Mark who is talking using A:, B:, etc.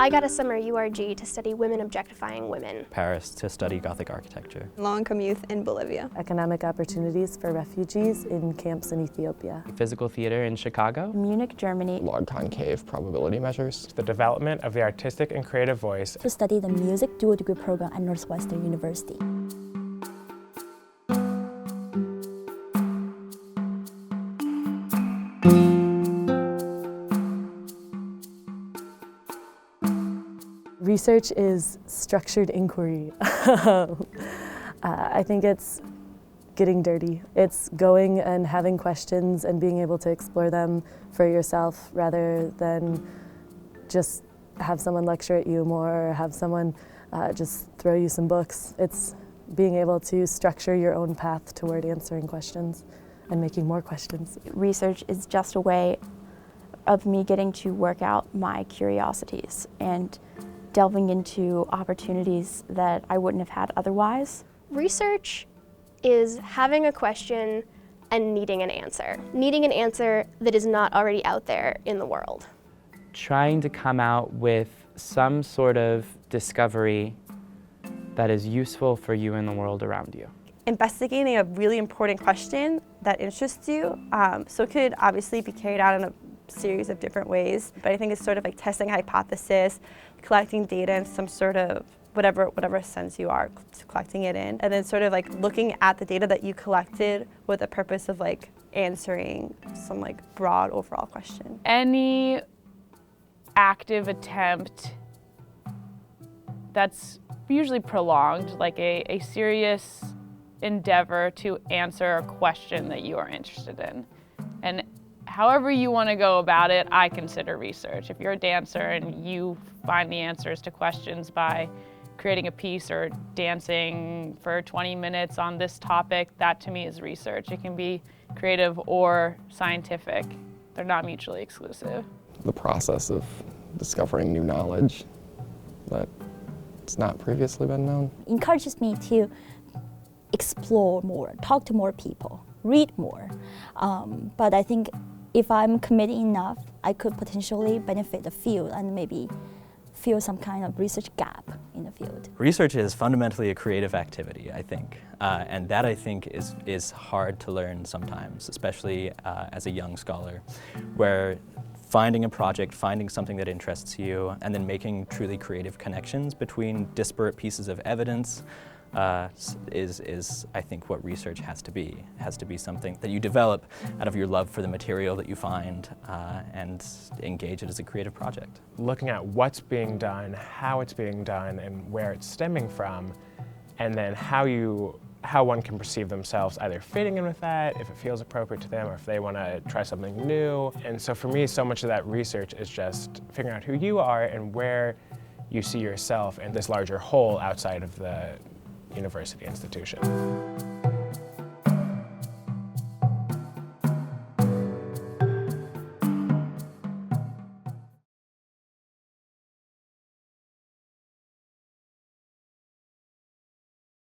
A: I got a summer URG to study women objectifying women.
B: Paris to study Gothic architecture.
C: Low-income youth in Bolivia.
D: Economic opportunities for refugees in camps in Ethiopia.
B: Physical theater in Chicago.
E: Munich, Germany.
F: Log concave probability measures.
G: The development of the artistic and creative voice.
E: To study the music dual degree program at Northwestern University.
D: Research is structured inquiry. I think it's getting dirty. It's going and having questions and being able to explore them for yourself rather than just have someone lecture at you more or have someone just throw you some books. It's being able to structure your own path toward answering questions and making more questions.
E: Research is just a way of me getting to work out my curiosities and delving into opportunities that I wouldn't have had otherwise.
A: Research is having a question and needing an answer. Needing an answer that is not already out there in the world.
B: Trying to come out with some sort of discovery that is useful for you in the world around you.
C: Investigating a really important question that interests you. So it could obviously be carried out in a series of different ways, but I think it's sort of like testing a hypothesis, collecting data in some sort of whatever sense you are collecting it in, and then sort of like looking at the data that you collected with the purpose of like answering some like broad overall question.
H: Any active attempt that's usually prolonged, like a serious endeavor to answer a question that you are interested in. And however you want to go about it, I consider research. If you're a dancer and you find the answers to questions by creating a piece or dancing for 20 minutes on this topic, that to me is research. It can be creative or scientific. They're not mutually exclusive.
F: The process of discovering new knowledge that it's not previously been known.
E: Encourages me to explore more, talk to more people, read more. But I think if I'm committed enough, I could potentially benefit the field and maybe fill some kind of research gap in the field.
B: Research is fundamentally a creative activity, I think, and that I think is hard to learn sometimes, especially as a young scholar, where finding a project, finding something that interests you, and then making truly creative connections between disparate pieces of evidence is I think what research has to be. It has to be something that you develop out of your love for the material that you find and engage it as a creative project.
G: Looking at what's being done, how it's being done, and where it's stemming from, and then how one can perceive themselves either fitting in with that, if it feels appropriate to them, or if they want to try something new. And so for me, so much of that research is just figuring out who you are and where you see yourself in this larger whole outside of the university institution.